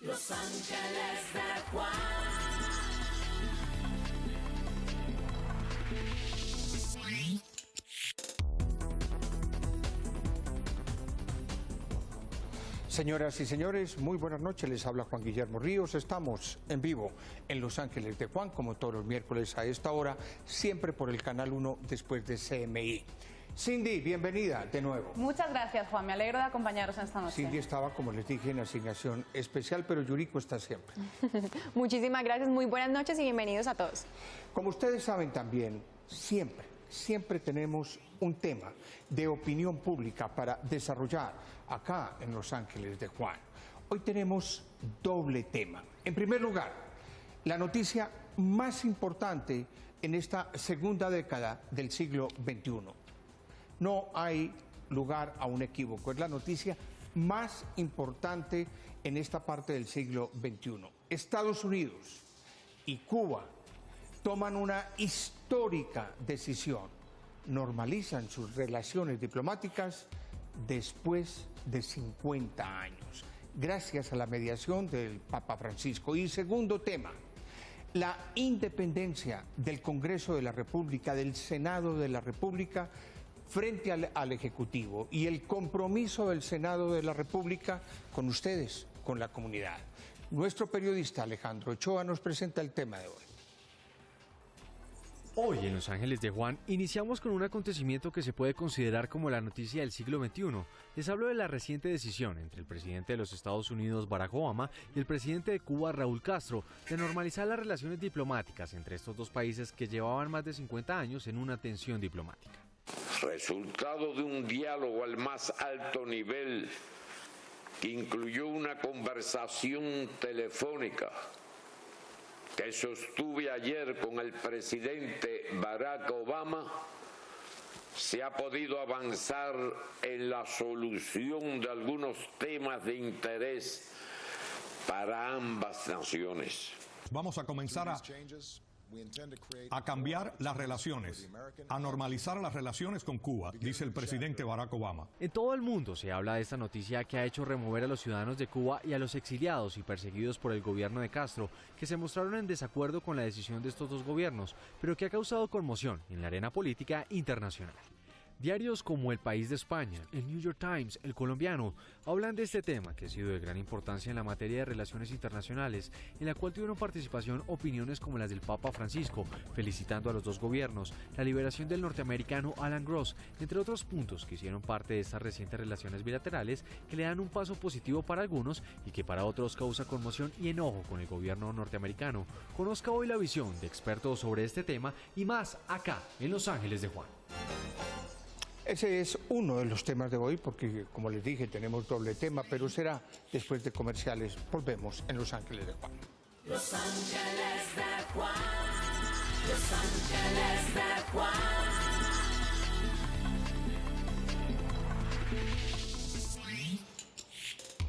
Los Ángeles de Juan. Señoras y señores, muy buenas noches. Les habla Juan Guillermo Ríos. Estamos en vivo en Los Ángeles de Juan, como todos los miércoles a esta hora, siempre por el Canal 1 después de CMI. Cindy, bienvenida de nuevo. Muchas gracias, Juan. Me alegro de acompañaros esta noche. Cindy estaba, como les dije, en asignación especial, pero Yuriko está siempre. Muchísimas gracias, muy buenas noches y bienvenidos a todos. Como ustedes saben también, siempre tenemos un tema de opinión pública para desarrollar acá en Los Ángeles de Juan. Hoy tenemos doble tema. En primer lugar, la noticia más importante en esta segunda década del siglo XXI. No hay lugar a un equívoco, es la noticia más importante en esta parte del siglo XXI. Estados Unidos y Cuba toman una histórica decisión, normalizan sus relaciones diplomáticas después de 50 años, gracias a la mediación del Papa Francisco. Y segundo tema, la independencia del Congreso de la República, del Senado de la República, frente al Ejecutivo y el compromiso del Senado de la República con ustedes, con la comunidad. Nuestro periodista Alejandro Ochoa nos presenta el tema de hoy. Hoy en Los Ángeles de Juan iniciamos con un acontecimiento que se puede considerar como la noticia del siglo XXI. Les hablo de la reciente decisión entre el presidente de los Estados Unidos, Barack Obama, y el presidente de Cuba, Raúl Castro, de normalizar las relaciones diplomáticas entre estos dos países que llevaban más de 50 años en una tensión diplomática. Resultado de un diálogo al más alto nivel que incluyó una conversación telefónica que sostuve ayer con el presidente Barack Obama, se ha podido avanzar en la solución de algunos temas de interés para ambas naciones. Vamos a comenzar a cambiar las relaciones, a normalizar las relaciones con Cuba, dice el presidente Barack Obama. En todo el mundo se habla de esta noticia que ha hecho remover a los ciudadanos de Cuba y a los exiliados y perseguidos por el gobierno de Castro, que se mostraron en desacuerdo con la decisión de estos dos gobiernos, pero que ha causado conmoción en la arena política internacional. Diarios como El País de España, el New York Times, El Colombiano, hablan de este tema que ha sido de gran importancia en la materia de relaciones internacionales, en la cual tuvieron participación opiniones como las del Papa Francisco, felicitando a los dos gobiernos, la liberación del norteamericano Alan Gross, entre otros puntos que hicieron parte de estas recientes relaciones bilaterales que le dan un paso positivo para algunos y que para otros causa conmoción y enojo con el gobierno norteamericano. Conozca hoy la visión de expertos sobre este tema y más acá en Los Ángeles de Juan. Ese es uno de los temas de hoy, porque como les dije, tenemos doble tema, pero será después de comerciales. Volvemos en Los Ángeles de Juan. Los Ángeles de Juan. Los Ángeles de Juan.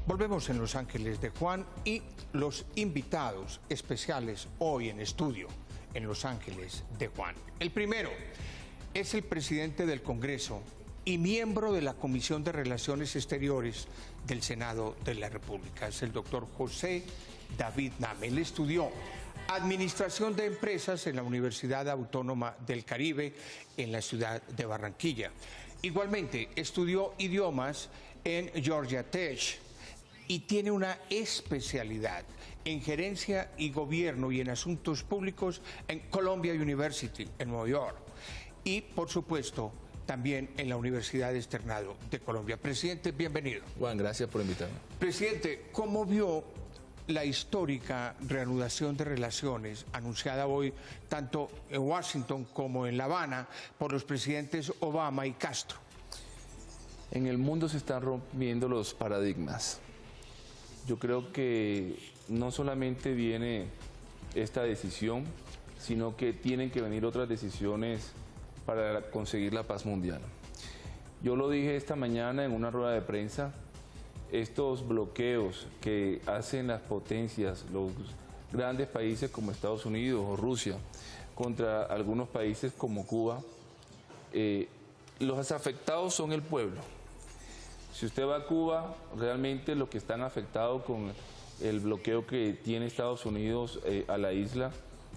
Volvemos en Los Ángeles de Juan y los invitados especiales hoy en estudio en Los Ángeles de Juan. El primero es el presidente del Congreso y miembro de la Comisión de Relaciones Exteriores del Senado de la República. Es el doctor José David Name. Él estudió Administración de Empresas en la Universidad Autónoma del Caribe en la ciudad de Barranquilla. Igualmente estudió idiomas en Georgia Tech y tiene una especialidad en gerencia y gobierno y en asuntos públicos en Columbia University en Nueva York. Y, por supuesto, también en la Universidad Externado de Colombia. Presidente, bienvenido. Juan, gracias por invitarme. Presidente, ¿cómo vio la histórica reanudación de relaciones anunciada hoy tanto en Washington como en La Habana por los presidentes Obama y Castro? En el mundo se están rompiendo los paradigmas. Yo creo que no solamente viene esta decisión, sino que tienen que venir otras decisiones para conseguir la paz mundial. Yo lo dije esta mañana en una rueda de prensa, estos bloqueos que hacen las potencias, los grandes países como Estados Unidos o Rusia, contra algunos países como Cuba, los afectados son el pueblo. Si usted va a Cuba, realmente los que están afectados con el bloqueo que tiene Estados Unidos a la isla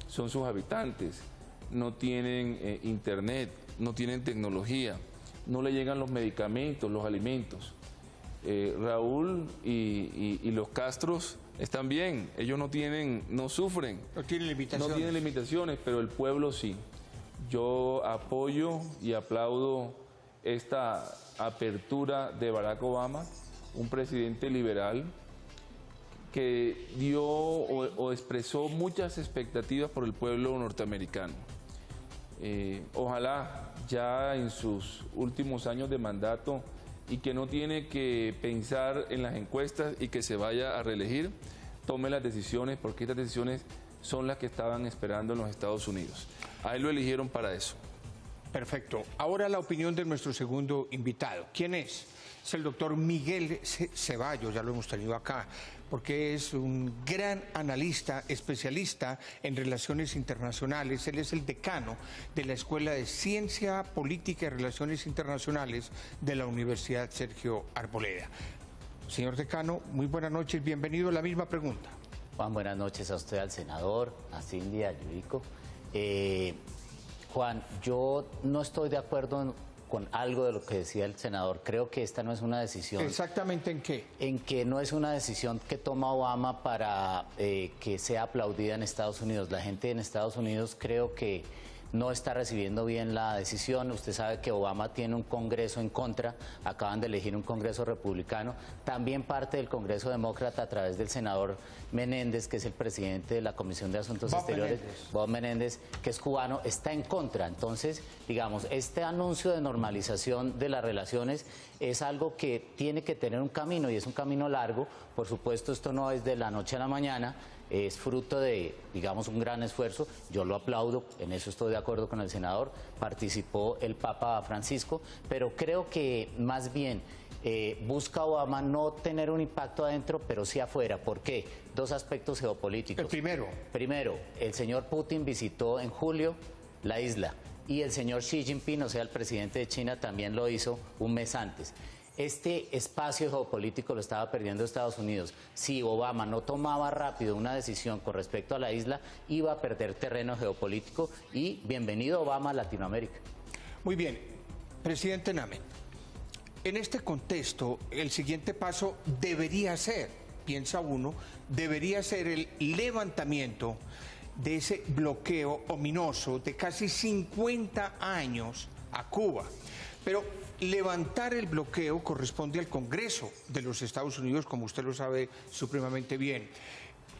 son sus habitantes. No tienen internet, no tienen tecnología, no le llegan los medicamentos, los alimentos. Raúl y los Castros están bien, ellos no sufren. No tienen limitaciones. No tienen limitaciones, pero el pueblo sí. Yo apoyo y aplaudo esta apertura de Barack Obama, un presidente liberal que dio o expresó muchas expectativas por el pueblo norteamericano. Ojalá ya en sus últimos años de mandato y que no tiene que pensar en las encuestas y que se vaya a reelegir, tome las decisiones, porque estas decisiones son las que estaban esperando en los Estados Unidos. A él lo eligieron para eso. Perfecto. Ahora la opinión de nuestro segundo invitado. ¿Quién es? Es el doctor Miguel Ceballos, ya lo hemos tenido acá, porque es un gran analista, especialista en relaciones internacionales. Él es el decano de la Escuela de Ciencia Política y Relaciones Internacionales de la Universidad Sergio Arboleda. Señor decano, muy buenas noches, bienvenido a la misma pregunta. Juan, buenas noches a usted, al senador, a Cindy, a Yurico. Juan, yo no estoy de acuerdo con algo de lo que decía el senador. Creo que esta no es una decisión... ¿Exactamente en qué? En que no es una decisión que toma Obama para que sea aplaudida en Estados Unidos. La gente en Estados Unidos creo que no está recibiendo bien la decisión. Usted sabe que Obama tiene un Congreso en contra, acaban de elegir un Congreso republicano, también parte del Congreso demócrata a través del senador Menéndez, que es el presidente de la Comisión de Asuntos Exteriores, Bob Menéndez, que es cubano, está en contra. Entonces, digamos, este anuncio de normalización de las relaciones es algo que tiene que tener un camino, y es un camino largo. Por supuesto, esto no es de la noche a la mañana, es fruto de, digamos, un gran esfuerzo. Yo lo aplaudo, en eso estoy de acuerdo con el senador. Participó el Papa Francisco, pero creo que más bien busca Obama no tener un impacto adentro, pero sí afuera. ¿Por qué? Dos aspectos geopolíticos. El primero. Primero, el señor Putin visitó en julio la isla y el señor Xi Jinping, o sea, el presidente de China, también lo hizo un mes antes. Este espacio geopolítico lo estaba perdiendo Estados Unidos. Si Obama no tomaba rápido una decisión con respecto a la isla, iba a perder terreno geopolítico, y bienvenido Obama a Latinoamérica. Muy bien, presidente Name, en este contexto el siguiente paso debería ser, piensa uno, debería ser el levantamiento de ese bloqueo ominoso de casi 50 años a Cuba. Pero levantar el bloqueo corresponde al Congreso de los Estados Unidos, como usted lo sabe supremamente bien.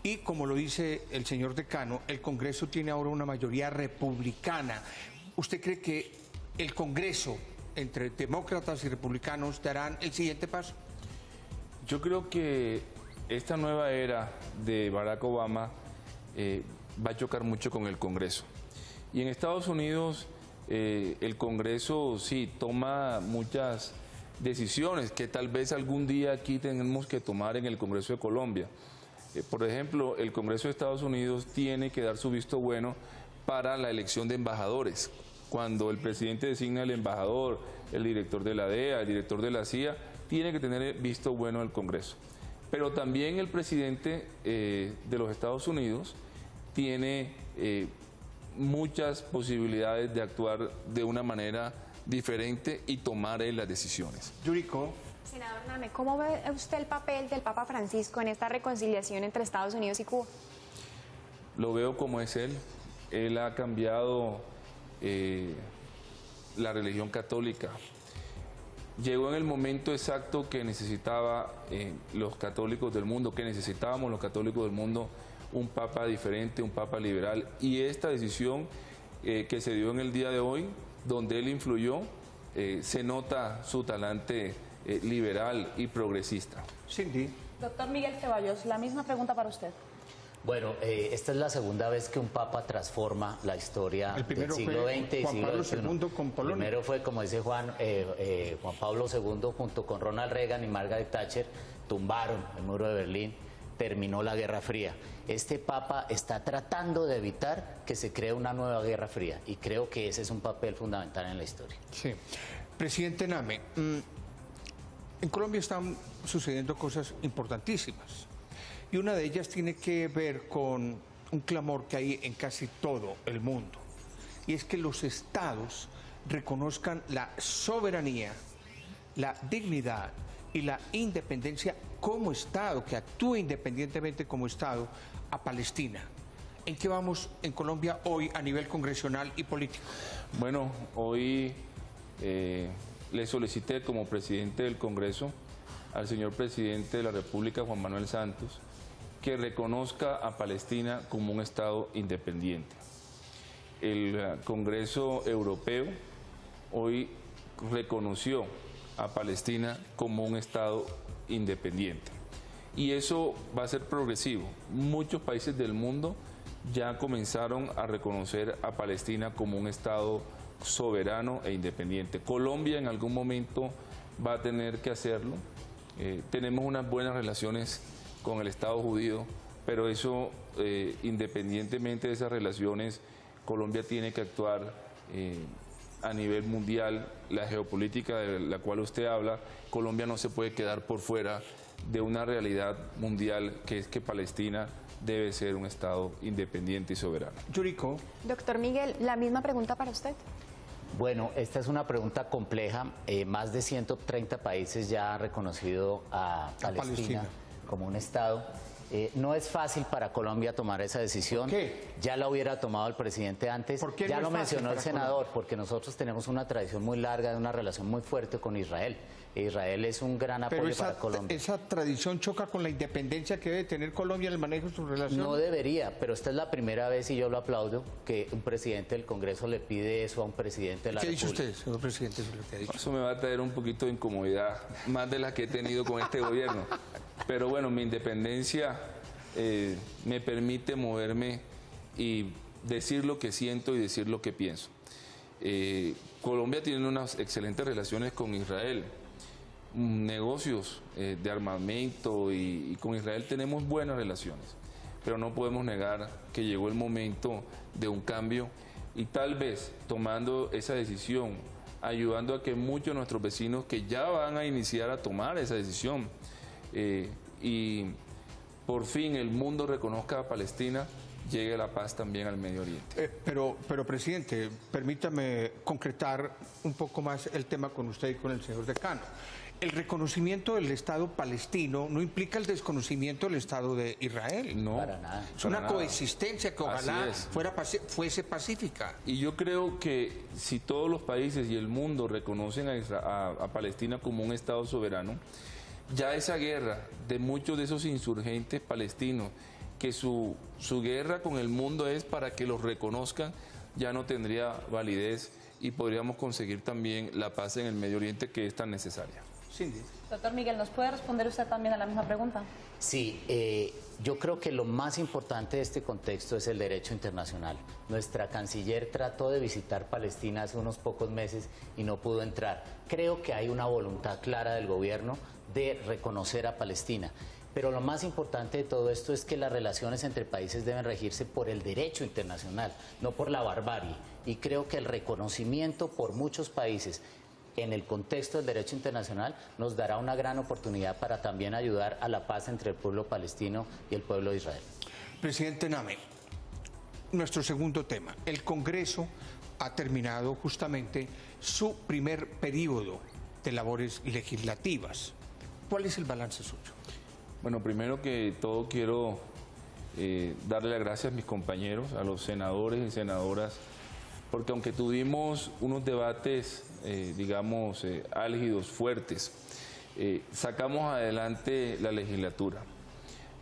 Y como lo dice el señor decano, el Congreso tiene ahora una mayoría republicana. ¿Usted cree que el Congreso, entre demócratas y republicanos, darán el siguiente paso? Yo creo que esta nueva era de Barack Obama va a chocar mucho con el Congreso. Y en Estados Unidos el Congreso sí toma muchas decisiones que tal vez algún día aquí tenemos que tomar en el Congreso de Colombia. Por ejemplo, el Congreso de Estados Unidos tiene que dar su visto bueno para la elección de embajadores. Cuando el presidente designa al embajador, el director de la DEA, el director de la CIA, tiene que tener visto bueno el Congreso. Pero también el presidente de los Estados Unidos tiene muchas posibilidades de actuar de una manera diferente y tomar las decisiones. Yurico. Senador Name, ¿cómo ve usted el papel del Papa Francisco en esta reconciliación entre Estados Unidos y Cuba? Lo veo como es él. Él ha cambiado la religión católica. Llegó en el momento exacto que necesitaba los católicos del mundo, que necesitábamos los católicos del mundo, un papa diferente, un papa liberal, y esta decisión que se dio en el día de hoy, donde él influyó, se nota su talante liberal y progresista. Cindy. Doctor Miguel Ceballos, la misma pregunta para usted. Bueno, esta es la segunda vez que un papa transforma la historia del siglo XX y siglo XXI. Juan Pablo II con Polonia. Primero fue, como dice Juan Pablo II junto con Ronald Reagan y Margaret Thatcher, tumbaron el muro de Berlín, terminó la Guerra Fría. Este papa está tratando de evitar que se cree una nueva Guerra Fría, y creo que ese es un papel fundamental en la historia. Sí. Presidente Name, en Colombia están sucediendo cosas importantísimas. y una de ellas tiene que ver con un clamor que hay en casi todo el mundo, y es que los estados reconozcan la soberanía, la dignidad y la independencia como Estado, que actúe independientemente como Estado a Palestina. ¿En qué vamos en Colombia hoy a nivel congresional y político? Bueno, hoy le solicité como presidente del Congreso al señor presidente de la República, Juan Manuel Santos, que reconozca a Palestina como un Estado independiente. El Congreso Europeo hoy reconoció a Palestina como un Estado independiente. Y eso va a ser progresivo. Muchos países del mundo ya comenzaron a reconocer a Palestina como un Estado soberano e independiente. Colombia en algún momento va a tener que hacerlo. Tenemos unas buenas relaciones con el Estado judío, pero eso, independientemente de esas relaciones, Colombia tiene que actuar a nivel mundial. La geopolítica de la cual usted habla, Colombia no se puede quedar por fuera de una realidad mundial, que es que Palestina debe ser un Estado independiente y soberano. Yuriko. Doctor Miguel, la misma pregunta para usted. Bueno, esta es una pregunta compleja. Más de 130 países ya han reconocido a Palestina como un Estado. No es fácil para Colombia tomar esa decisión. ¿Por qué? Ya la hubiera tomado el presidente antes. ¿Por qué ya no lo es fácil mencionó el para senador, Colombia? porque nosotros tenemos una tradición muy larga de una relación muy fuerte con Israel. Israel es un gran apoyo Pero para Colombia. esa tradición choca con la independencia que debe tener Colombia en el manejo de sus relaciones. No debería, pero esta es la primera vez, y yo lo aplaudo, que un presidente del Congreso le pide eso a un presidente de la ¿Qué dice República. usted, señor presidente? Sobre lo que ha dicho. Eso me va a traer un poquito de incomodidad, más de la que he tenido con este gobierno. Pero bueno, mi independencia me permite moverme y decir lo que siento y decir lo que pienso. Colombia tiene unas excelentes relaciones con Israel, negocios de armamento, y con Israel tenemos buenas relaciones, pero no podemos negar que llegó el momento de un cambio, y tal vez tomando esa decisión, ayudando a que muchos de nuestros vecinos que ya van a iniciar a tomar esa decisión, y por fin el mundo reconozca a Palestina, llegue la paz también al Medio Oriente. Pero, presidente, permítame concretar un poco más el tema con usted y con el señor decano. El reconocimiento del Estado palestino no implica el desconocimiento del Estado de Israel. No, Para nada. Es para una nada. coexistencia que ojalá Así es. fuese pacífica. Y yo creo que si todos los países y el mundo reconocen a Palestina como un Estado soberano, ya esa guerra de muchos de esos insurgentes palestinos, que su guerra con el mundo es para que los reconozcan, ya no tendría validez, y podríamos conseguir también la paz en el Medio Oriente, que es tan necesaria. Cindy. Doctor Miguel, ¿nos puede responder usted también a la misma pregunta? Sí, yo creo que lo más importante de este contexto es el derecho internacional. Nuestra canciller trató de visitar Palestina hace unos pocos meses y no pudo entrar. Creo que hay una voluntad clara del gobierno de reconocer a Palestina. Pero lo más importante de todo esto es que las relaciones entre países deben regirse por el derecho internacional, no por la barbarie. Y creo que el reconocimiento por muchos países en el contexto del derecho internacional nos dará una gran oportunidad para también ayudar a la paz entre el pueblo palestino y el pueblo de Israel. Presidente Name, nuestro segundo tema. El Congreso ha terminado justamente su primer periodo de labores legislativas. ¿Cuál es el balance suyo? Bueno, primero que todo quiero darle las gracias a mis compañeros, a los senadores y senadoras, porque aunque tuvimos unos debates, digamos, álgidos, fuertes, sacamos adelante la legislatura.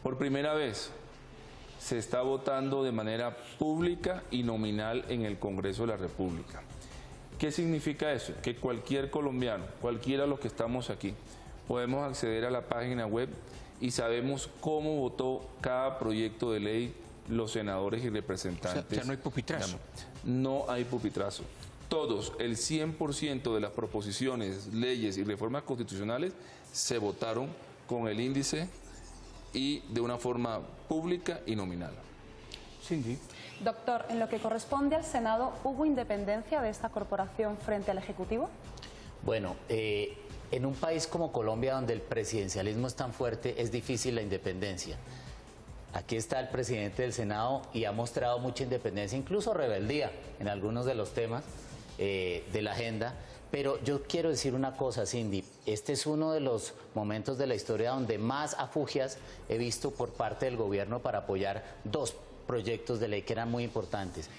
Por primera vez se está votando de manera pública y nominal en el Congreso de la República. ¿Qué significa eso? Que cualquier colombiano, cualquiera de los que estamos aquí, podemos acceder a la página web y sabemos cómo votó cada proyecto de ley los senadores y representantes. O sea, ya no hay pupitrazo. No hay pupitrazo. Todos, el 100% de las proposiciones, leyes y reformas constitucionales se votaron con el índice y de una forma pública y nominal. Cindy. Doctor, en lo que corresponde al Senado, ¿hubo independencia de esta corporación frente al Ejecutivo? Bueno, en un país como Colombia, donde el presidencialismo es tan fuerte, es difícil la independencia. Aquí está el presidente del Senado y ha mostrado mucha independencia, incluso rebeldía en algunos de los temas de la agenda. Pero yo quiero decir una cosa, Cindy, este es uno de los momentos de la historia donde más afugias he visto por parte del gobierno para apoyar dos proyectos de ley que eran muy importantes.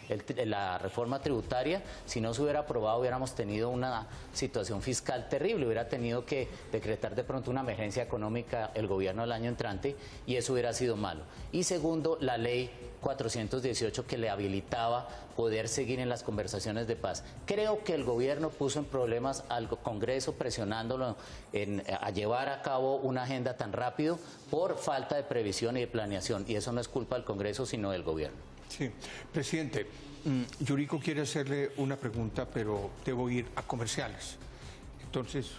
La reforma tributaria, si no se hubiera aprobado, hubiéramos tenido una situación fiscal terrible, hubiera tenido que decretar de pronto una emergencia económica el gobierno el año entrante y eso hubiera sido malo. Y segundo, la ley 418 que le habilitaba poder seguir en las conversaciones de paz. Creo que el gobierno puso en problemas al Congreso presionándolo a llevar a cabo una agenda tan rápido por falta de previsión y de planeación, y eso no es culpa del Congreso sino del gobierno. Sí, presidente, Yuriko quiere hacerle una pregunta, pero debo ir a comerciales. Entonces,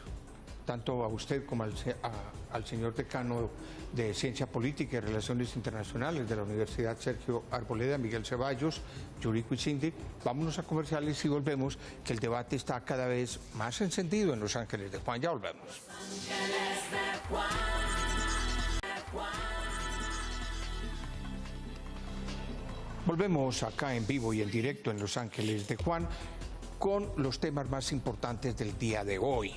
tanto a usted como al señor decano de Ciencia Política y Relaciones Internacionales de la Universidad Sergio Arboleda, Miguel Ceballos, Yuriko y Cindy, vámonos a comerciales y volvemos, que el debate está cada vez más encendido en Los Ángeles de Juan. Ya volvemos. Volvemos acá en vivo y en directo en Los Ángeles de Juan con los temas más importantes del día de hoy.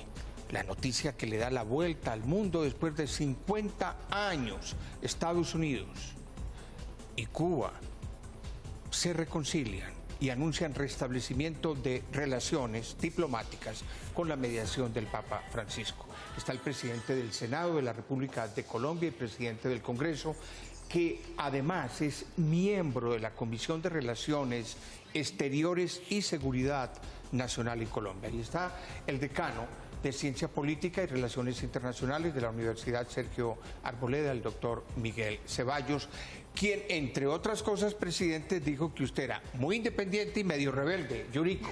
La noticia que le da la vuelta al mundo después de 50 años. Estados Unidos y Cuba se reconcilian y anuncian restablecimiento de relaciones diplomáticas con la mediación del Papa Francisco. Está el presidente del Senado de la República de Colombia y presidente del Congreso, que además es miembro de la Comisión de Relaciones Exteriores y Seguridad Nacional en Colombia. Ahí está el decano de Ciencia Política y Relaciones Internacionales de la Universidad Sergio Arboleda, el doctor Miguel Ceballos, quien, entre otras cosas, presidente, dijo que usted era muy independiente y medio rebelde. Yuriko.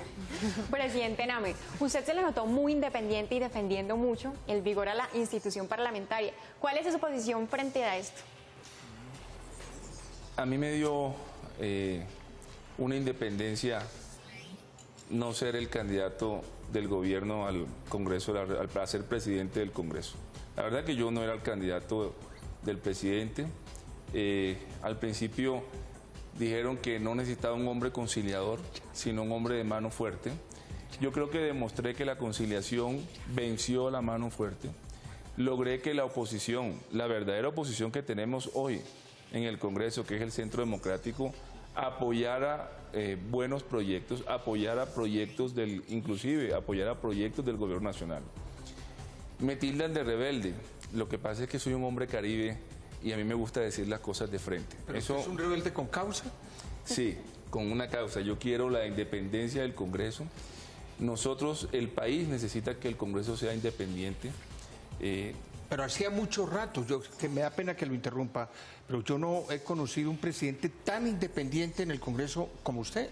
Presidente Name, usted se le notó muy independiente y defendiendo mucho el vigor a la institución parlamentaria. ¿Cuál es su posición frente a esto? A mí me dio una independencia no ser el candidato del gobierno al Congreso, para ser presidente del Congreso. La verdad que yo no era el candidato del presidente. Al principio dijeron que no necesitaba un hombre conciliador, sino un hombre de mano fuerte. Yo creo que demostré que la conciliación venció la mano fuerte. Logré que la oposición, la verdadera oposición que tenemos hoy en el Congreso, que es el Centro Democrático, apoyara buenos proyectos, apoyara proyectos inclusive apoyara proyectos del gobierno nacional. Me tildan de rebelde. Lo que pasa es que soy un hombre caribe y a mí me gusta decir las cosas de frente. ¿Pero eso es un rebelde con causa? Sí, con una causa. Yo quiero la independencia del Congreso. Nosotros, el país necesita que el Congreso sea independiente. Pero hacía mucho rato, que me da pena que lo interrumpa, pero yo no he conocido un presidente tan independiente en el Congreso como usted.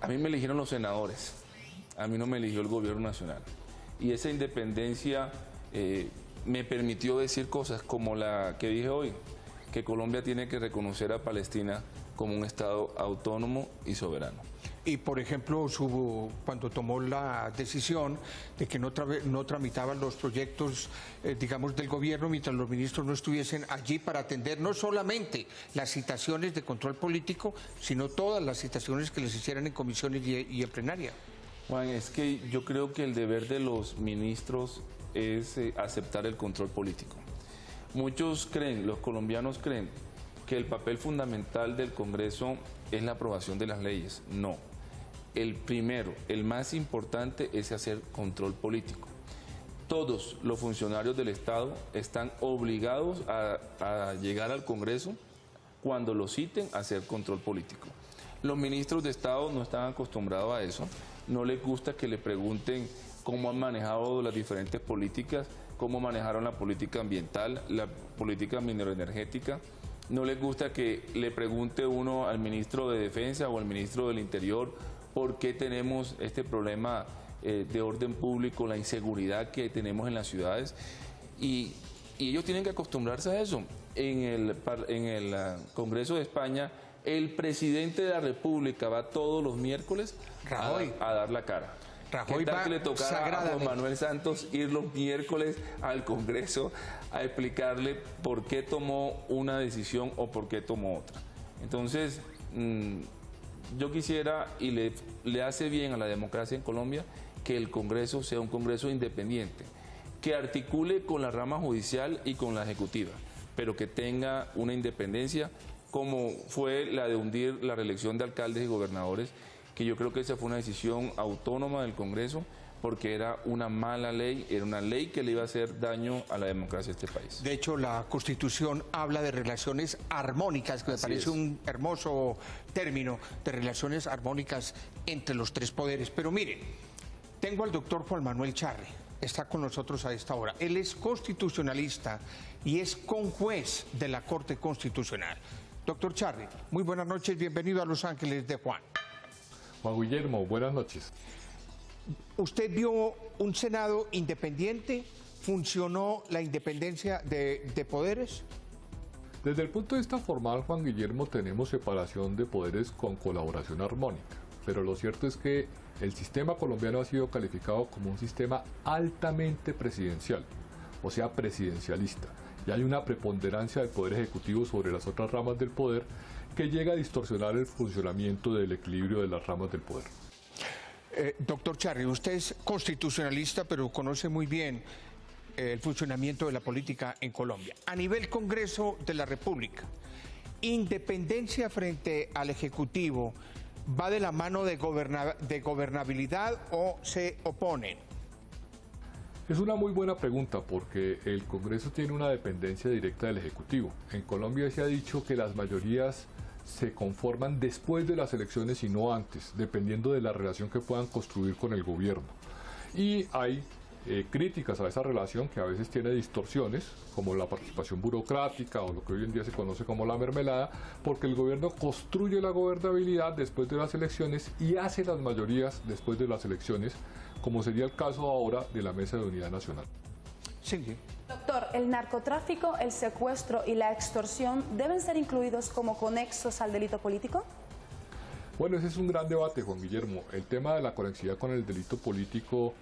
A mí me eligieron los senadores, a mí no me eligió el gobierno nacional. Y esa independencia me permitió decir cosas como la que dije hoy, que Colombia tiene que reconocer a Palestina como un Estado autónomo y soberano. Y, por ejemplo, cuando tomó la decisión de que no tramitaban los proyectos, digamos, del gobierno mientras los ministros no estuviesen allí para atender no solamente las citaciones de control político, sino todas las citaciones que les hicieran en comisiones y en plenaria. Juan, es que yo creo que el deber de los ministros es aceptar el control político. Muchos creen, los colombianos creen, que el papel fundamental del Congreso es la aprobación de las leyes. No. El primero, el más importante, es hacer control político. Todos los funcionarios del Estado están obligados a llegar al Congreso cuando lo citen a hacer control político. Los ministros de Estado no están acostumbrados a eso, no les gusta que le pregunten cómo han manejado las diferentes políticas, cómo manejaron la política ambiental, la política mineroenergética. No les gusta que le pregunte uno al ministro de Defensa o al ministro del Interior por qué tenemos este problema de orden público, la inseguridad que tenemos en las ciudades. Y ellos tienen que acostumbrarse a eso. En el Congreso de España, el presidente de la República va todos los miércoles a dar la cara. Rajoy ¿Qué tal va que le tocara a Juan sagradamente. Manuel Santos ir los miércoles al Congreso a explicarle por qué tomó una decisión o por qué tomó otra? Entonces, yo quisiera, y le hace bien a la democracia en Colombia, que el Congreso sea un Congreso independiente, que articule con la rama judicial y con la ejecutiva, pero que tenga una independencia como fue la de hundir la reelección de alcaldes y gobernadores, que yo creo que esa fue una decisión autónoma del Congreso, porque era una mala ley, era una ley que le iba a hacer daño a la democracia de este país. De hecho, la Constitución habla de relaciones armónicas, que me parece un hermoso término, de relaciones armónicas entre los tres poderes. Pero miren, tengo al doctor Juan Manuel Charri, está con nosotros a esta hora. Él es constitucionalista y es conjuez de la Corte Constitucional. Doctor Charri, muy buenas noches, bienvenido a Los Ángeles de Juan. Juan Guillermo, buenas noches. ¿Usted vio un Senado independiente? ¿Funcionó la independencia de poderes? Desde el punto de vista formal, Juan Guillermo, tenemos separación de poderes con colaboración armónica, pero lo cierto es que el sistema colombiano ha sido calificado como un sistema altamente presidencial, o sea, presidencialista, y hay una preponderancia del poder ejecutivo sobre las otras ramas del poder que llega a distorsionar el funcionamiento del equilibrio de las ramas del poder. Doctor Charri, usted es constitucionalista, pero conoce muy bien el funcionamiento de la política en Colombia. A nivel Congreso de la República, independencia frente al Ejecutivo, ¿va de la mano de gobernabilidad o se oponen? Es una muy buena pregunta porque el Congreso tiene una dependencia directa del Ejecutivo. En Colombia se ha dicho que las mayorías se conforman después de las elecciones y no antes, dependiendo de la relación que puedan construir con el gobierno. Y hay críticas a esa relación que a veces tiene distorsiones, como la participación burocrática o lo que hoy en día se conoce como la mermelada, porque el gobierno construye la gobernabilidad después de las elecciones y hace las mayorías después de las elecciones, como sería el caso ahora de la Mesa de Unidad Nacional. Sí. Doctor, ¿el narcotráfico, el secuestro y la extorsión deben ser incluidos como conexos al delito político? Bueno, ese es un gran debate, Juan Guillermo. El tema de la conexidad con el delito político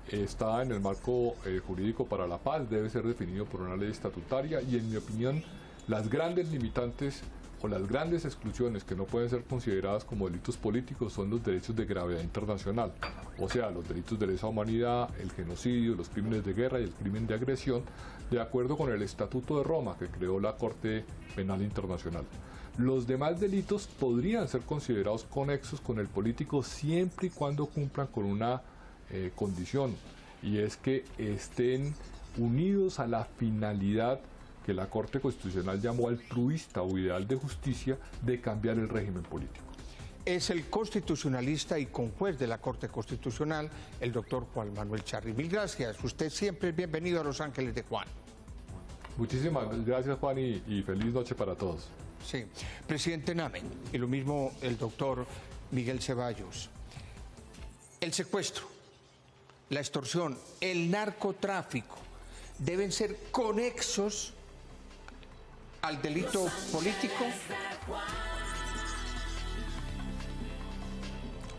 está en el marco jurídico para la paz, debe ser definido por una ley estatutaria y, en mi opinión, las grandes limitantes o las grandes exclusiones que no pueden ser consideradas como delitos políticos son los derechos de gravedad internacional, o sea, los delitos de lesa humanidad, el genocidio, los crímenes de guerra y el crimen de agresión, de acuerdo con el Estatuto de Roma que creó la Corte Penal Internacional. Los demás delitos podrían ser considerados conexos con el político siempre y cuando cumplan con una condición, y es que estén unidos a la finalidad que la Corte Constitucional llamó altruista o ideal de justicia de cambiar el régimen político. Es el constitucionalista y conjuez de la Corte Constitucional, el doctor Juan Manuel Charri. Mil gracias. Usted siempre es bienvenido a Los Ángeles de Juan. Muchísimas gracias, Juan, y feliz noche para todos. Sí. Presidente Name, y lo mismo el doctor Miguel Ceballos. El secuestro, la extorsión, el narcotráfico deben ser conexos al delito político.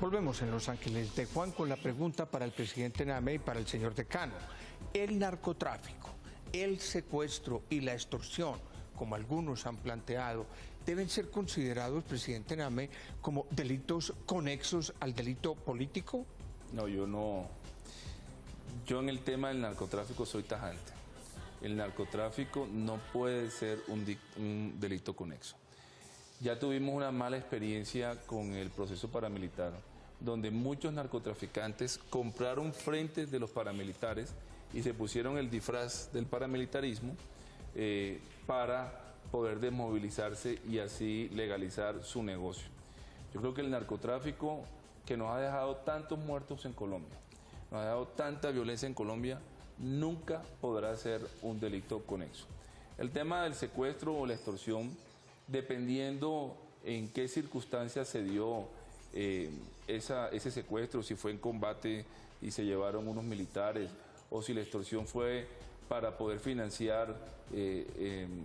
Volvemos en Los Ángeles de Juan con la pregunta para el presidente Name y para el señor decano. El narcotráfico, el secuestro y la extorsión, como algunos han planteado, deben ser considerados, presidente Name, como delitos conexos al delito político. No, yo no. Yo en el tema del narcotráfico soy tajante. El narcotráfico no puede ser un delito conexo. Ya tuvimos una mala experiencia con el proceso paramilitar, donde muchos narcotraficantes compraron frentes de los paramilitares y se pusieron el disfraz del paramilitarismo para poder desmovilizarse y así legalizar su negocio. Yo creo que el narcotráfico, que nos ha dejado tantos muertos en Colombia, nos ha dado tanta violencia en Colombia, nunca podrá ser un delito conexo. El tema del secuestro o la extorsión, dependiendo en qué circunstancias se dio ese secuestro, si fue en combate y se llevaron unos militares, o si la extorsión fue para poder financiar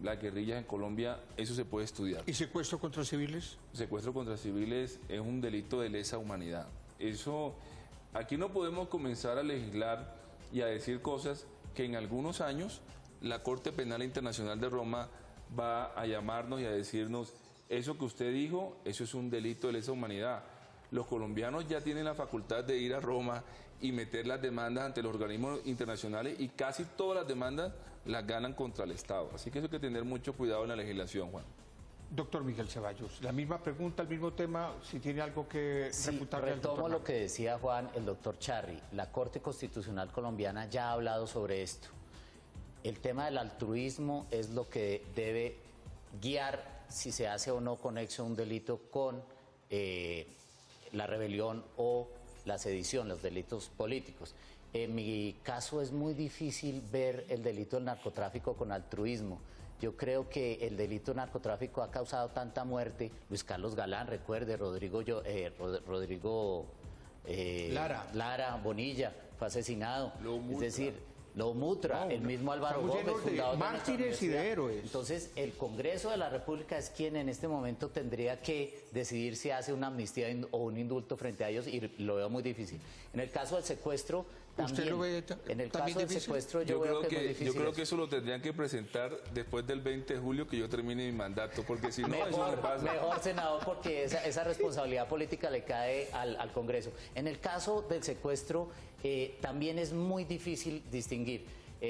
las guerrillas en Colombia, eso se puede estudiar. ¿Y secuestro contra civiles? Secuestro contra civiles es un delito de lesa humanidad. Eso Aquí no podemos comenzar a legislar y a decir cosas que en algunos años la Corte Penal Internacional de Roma va a llamarnos y a decirnos, eso que usted dijo, eso es un delito de lesa humanidad. Los colombianos ya tienen la facultad de ir a Roma y meter las demandas ante los organismos internacionales y casi todas las demandas las ganan contra el Estado. Así que eso hay que tener mucho cuidado en la legislación, Juan. Doctor Miguel Ceballos, la misma pregunta, el mismo tema, si tiene algo que refutarle al doctor Retomo lo Nami. que decía Juan, el doctor Charri. La Corte Constitucional colombiana ya ha hablado sobre esto. El tema del altruismo es lo que debe guiar si se hace o no conexo un delito con la rebelión o la sedición, los delitos políticos. En mi caso es muy difícil ver el delito del narcotráfico con altruismo. Yo creo que el delito de narcotráfico ha causado tanta muerte. Luis Carlos Galán, recuerde, Rodrigo Lara Bonilla fue asesinado. Es decir, Lobo Mutra, el mismo Álvaro estamos Gómez, llenos de fundador de nuestra mártires y de universidad. héroes. Entonces, el Congreso de la República es quien en este momento tendría que decidir si hace una amnistía o un indulto frente a ellos, y lo veo muy difícil. En el caso del secuestro, también. ¿Usted lo ve en el también caso del difícil? secuestro, yo veo que es muy difícil. Yo creo que eso lo tendrían que presentar después del 20 de julio que yo termine mi mandato, porque si no, eso no pasa. Mejor, senador, porque esa responsabilidad política le cae al Congreso. En el caso del secuestro, también es muy difícil distinguir.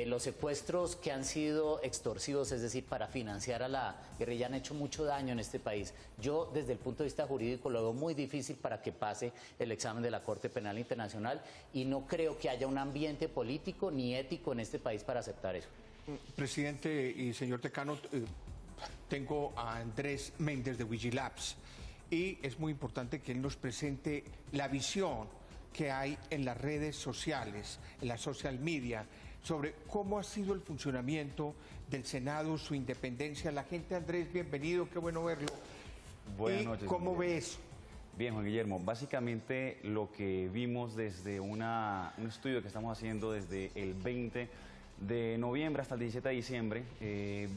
Los secuestros que han sido extorsivos, es decir, para financiar a la guerrilla, han hecho mucho daño en este país. Yo, desde el punto de vista jurídico, lo veo muy difícil para que pase el examen de la Corte Penal Internacional, y no creo que haya un ambiente político ni ético en este país para aceptar eso. Presidente y señor decano, tengo a Andrés Méndez de Vigilabs y es muy importante que él nos presente la visión que hay en las redes sociales, en la social media, sobre cómo ha sido el funcionamiento del Senado, su independencia. La gente, Andrés, bienvenido, qué bueno verlo. Buenas noches. ¿Cómo ve eso? Bien, Juan Guillermo, básicamente lo que vimos desde un estudio que estamos haciendo desde el 20 de noviembre hasta el 17 de diciembre,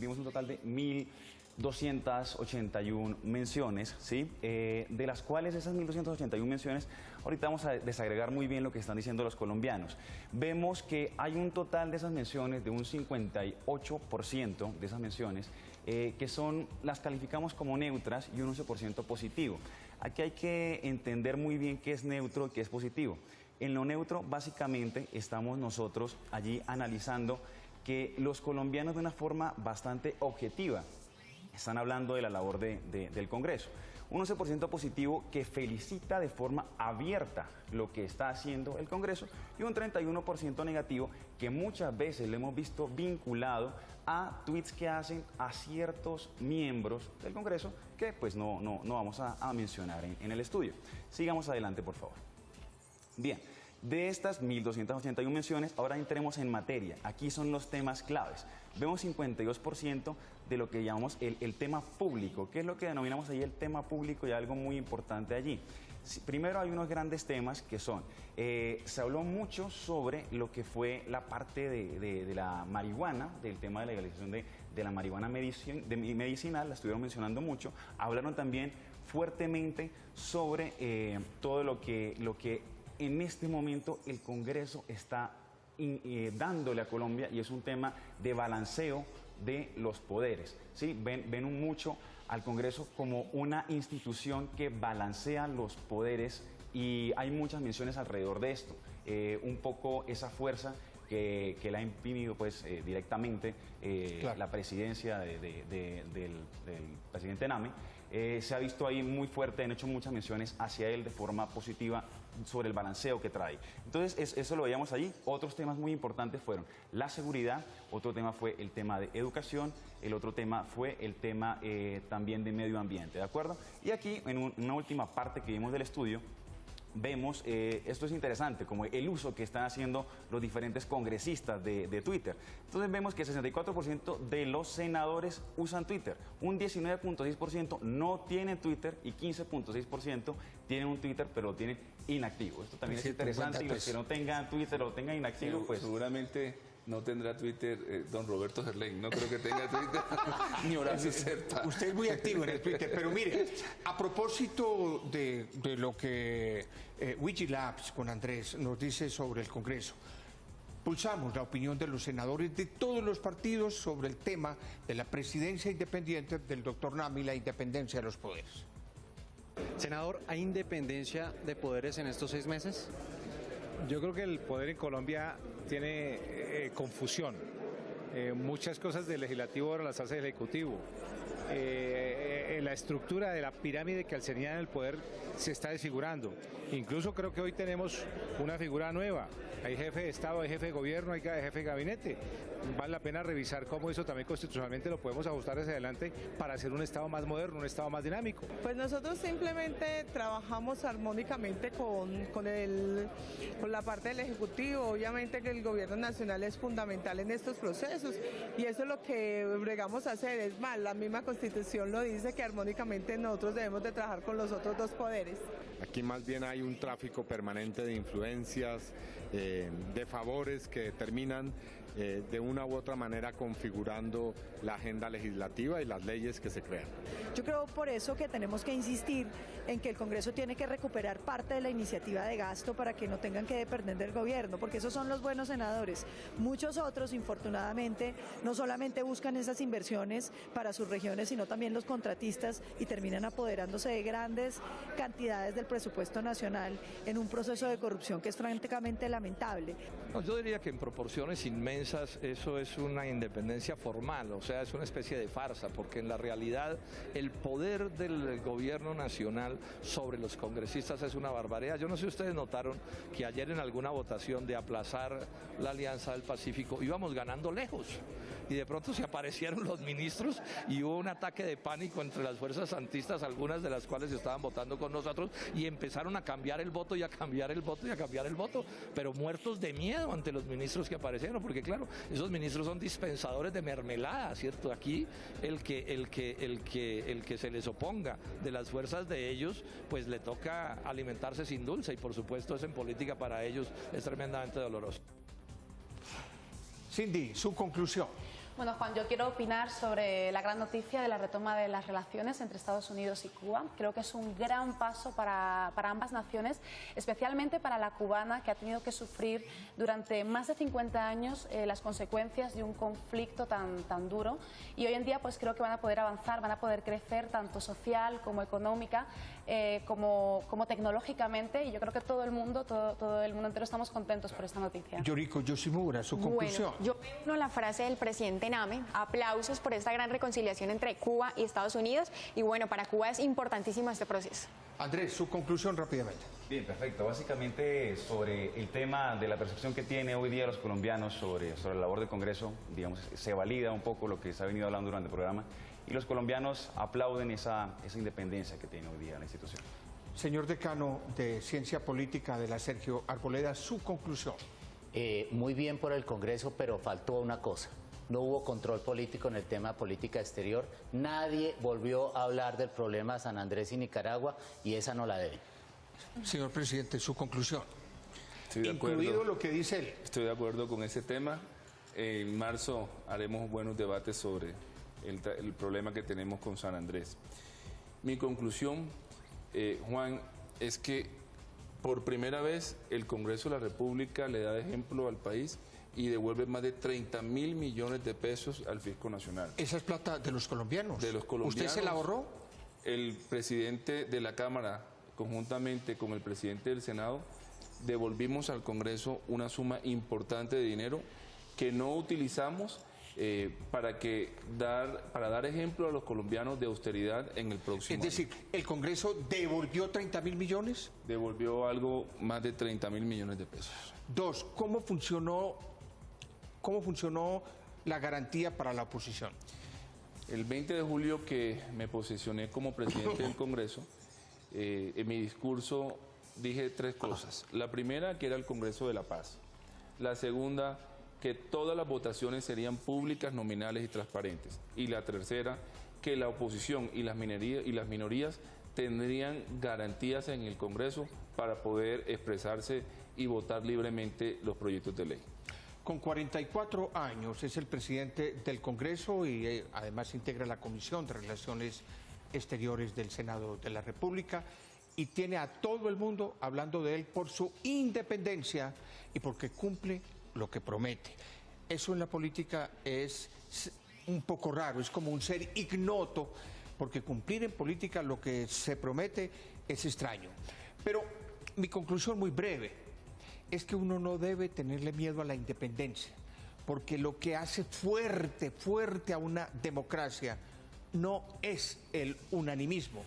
vimos un total de 1.281 menciones, ¿sí? De las cuales esas 1.281 menciones, ahorita vamos a desagregar muy bien lo que están diciendo los colombianos. Vemos que hay un total de esas menciones de un 58% de esas menciones que las calificamos como neutras y un 11% positivo. Aquí hay que entender muy bien qué es neutro y qué es positivo. En lo neutro, básicamente, estamos nosotros allí analizando que los colombianos de una forma bastante objetiva están hablando de la labor del Congreso. Un 11% positivo que felicita de forma abierta lo que está haciendo el Congreso, y un 31% negativo que muchas veces lo hemos visto vinculado a tweets que hacen a ciertos miembros del Congreso que pues no vamos a mencionar en el estudio. Sigamos adelante, por favor. Bien, de estas 1.281 menciones, ahora entremos en materia. Aquí son los temas claves. Vemos 52% de lo que llamamos el tema público. ¿Qué es lo que denominamos ahí el tema público? Y algo muy importante allí. Primero hay unos grandes temas que son, se habló mucho sobre lo que fue la parte de la marihuana, del tema de la legalización de la marihuana medicinal, la estuvieron mencionando mucho. Hablaron también fuertemente sobre todo lo que en este momento el Congreso está dándole a Colombia, y es un tema de balanceo de los poderes, ¿sí? Ven mucho al Congreso como una institución que balancea los poderes, y hay muchas menciones alrededor de esto. Un poco esa fuerza que la ha imprimido pues, directamente claro, la presidencia del presidente Nami. Se ha visto ahí muy fuerte, han hecho muchas menciones hacia él de forma positiva sobre el balanceo que trae. Entonces, eso lo veíamos allí. Otros temas muy importantes fueron la seguridad, otro tema fue el tema de educación, el otro tema fue el tema también de medio ambiente, ¿de acuerdo? Y aquí, en una última parte que vimos del estudio, vemos, esto es interesante, como el uso que están haciendo los diferentes congresistas de Twitter. Entonces vemos que 64% de los senadores usan Twitter, un 19.6% no tiene Twitter y 15.6% tienen un Twitter pero lo tienen inactivo. Esto también es interesante, y los que no tengan Twitter o lo tengan inactivo, pues seguramente No tendrá Twitter don Roberto Gerlain, no creo que tenga Twitter, ni Horacio Serpa. Usted es muy activo en el Twitter, pero mire, a propósito de lo que Wikilabs con Andrés nos dice sobre el Congreso, pulsamos la opinión de los senadores de todos los partidos sobre el tema de la presidencia independiente del doctor Nami, la independencia de los poderes. Senador, ¿hay independencia de poderes en estos 6 meses? Yo creo que el poder en Colombia tiene confusión. Muchas cosas del legislativo las hace el ejecutivo. La estructura de la pirámide que alceñía en el poder se está desfigurando. Incluso creo que hoy tenemos una figura nueva. Hay jefe de Estado, hay jefe de gobierno, hay jefe de gabinete. Vale la pena revisar cómo eso también constitucionalmente lo podemos ajustar hacia adelante para hacer un Estado más moderno, un Estado más dinámico. Pues nosotros simplemente trabajamos armónicamente con la parte del Ejecutivo. Obviamente que el Gobierno Nacional es fundamental en estos procesos y eso es lo que bregamos a hacer. Es más, la misma Constitución lo dice, que armónicamente nosotros debemos de trabajar con los otros 2 poderes. Aquí más bien hay un tráfico permanente de influencias, de favores que terminan de una u otra manera configurando la agenda legislativa y las leyes que se crean. Yo creo por eso que tenemos que insistir en que el Congreso tiene que recuperar parte de la iniciativa de gasto para que no tengan que depender del gobierno, porque esos son los buenos senadores. Muchos otros, infortunadamente, no solamente buscan esas inversiones para sus regiones, sino también los contratistas y terminan apoderándose de grandes cantidades del presupuesto nacional en un proceso de corrupción que es francamente lamentable. No, yo diría que en proporciones inmensas eso es una independencia formal, o sea, es una especie de farsa, porque en la realidad el poder del gobierno nacional sobre los congresistas es una barbaridad. Yo no sé si ustedes notaron que ayer en alguna votación de aplazar la Alianza del Pacífico íbamos ganando lejos y de pronto se aparecieron los ministros y hubo un ataque de pánico entre las fuerzas santistas, algunas de las cuales estaban votando con nosotros, y empezaron a cambiar el voto y a cambiar el voto y a cambiar el voto, pero muertos de miedo ante los ministros que aparecieron, porque claro, esos ministros son dispensadores de mermelada, ¿cierto? Aquí el que se les oponga de las fuerzas de ellos, pues le toca alimentarse sin dulce, y por supuesto eso en política para ellos es tremendamente doloroso. Cindy, su conclusión. Bueno, Juan, yo quiero opinar sobre la gran noticia de la retoma de las relaciones entre Estados Unidos y Cuba. Creo que es un gran paso para ambas naciones, especialmente para la cubana, que ha tenido que sufrir durante más de 50 años las consecuencias de un conflicto tan duro. Y hoy en día pues creo que van a poder avanzar, van a poder crecer tanto social como económica, como tecnológicamente. Y yo creo que todo el mundo entero estamos contentos por esta noticia. Yoriko Yoshimura, su conclusión. Bueno, yo uno la frase del presidente Name, aplausos por esta gran reconciliación entre Cuba y Estados Unidos, y bueno, para Cuba es importantísimo este proceso. Andrés, su conclusión rápidamente. Bien, perfecto. Básicamente sobre el tema de la percepción que tiene hoy día los colombianos sobre la labor del Congreso, digamos, se valida un poco lo que se ha venido hablando durante el programa, y los colombianos aplauden esa independencia que tiene hoy día la institución. Señor decano de Ciencia Política de la Sergio Arboleda, su conclusión. Muy bien por el Congreso, pero faltó una cosa. No hubo control político en el tema de política exterior. Nadie volvió a hablar del problema de San Andrés y Nicaragua, y esa no la deben. Señor presidente, su conclusión. Estoy de acuerdo. Incluido lo que dice él. Estoy de acuerdo con ese tema. En marzo haremos buenos debates sobre el problema que tenemos con San Andrés. Mi conclusión, Juan, es que por primera vez el Congreso de la República le da de ejemplo al país y devuelve más de 30.000 millones de pesos al Fisco Nacional. ¿Esa es plata de los colombianos? De los colombianos. ¿Usted se la ahorró? El presidente de la Cámara, conjuntamente con el presidente del Senado, devolvimos al Congreso una suma importante de dinero que no utilizamos para dar ejemplo a los colombianos de austeridad en el próximo año. Es decir, ¿el Congreso devolvió 30.000 millones? Devolvió algo más de 30.000 millones de pesos. Dos, ¿cómo funcionó la garantía para la oposición? El 20 de julio que me posesioné como presidente del Congreso, en mi discurso dije 3 cosas. La primera, que era el Congreso de la Paz. La segunda, que todas las votaciones serían públicas, nominales y transparentes. Y la tercera, que la oposición y las minorías tendrían garantías en el Congreso para poder expresarse y votar libremente los proyectos de ley. Con 44 años es el presidente del Congreso y además integra la Comisión de Relaciones Exteriores del Senado de la República y tiene a todo el mundo hablando de él por su independencia y porque cumple lo que promete. Eso en la política es un poco raro, es como un ser ignoto, porque cumplir en política lo que se promete es extraño. Pero mi conclusión muy breve es que uno no debe tenerle miedo a la independencia, porque lo que hace fuerte a una democracia no es el unanimismo,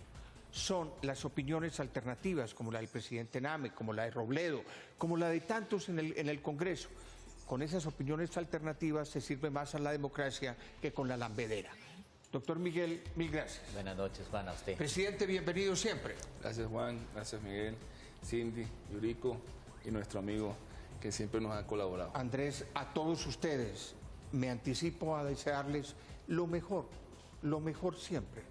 son las opiniones alternativas, como la del presidente Name, como la de Robledo, como la de tantos en el Congreso. Con esas opiniones alternativas se sirve más a la democracia que con la lambedera. Doctor Miguel, mil gracias. Buenas noches, Juan, a usted. Presidente, bienvenido siempre. Gracias, Juan. Gracias, Miguel, Cindy, Yuriko y nuestro amigo que siempre nos ha colaborado. Andrés, a todos ustedes me anticipo a desearles lo mejor siempre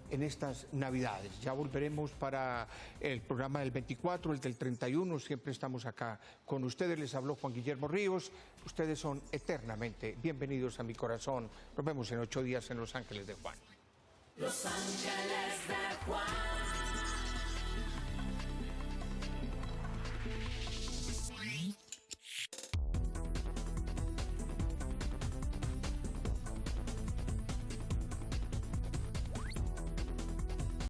en estas Navidades. Ya volveremos para el programa del 24, el del 31, siempre estamos acá con ustedes. Les habló Juan Guillermo Ríos. Ustedes son eternamente bienvenidos a mi corazón. Nos vemos en 8 días en Los Ángeles de Juan. Los Ángeles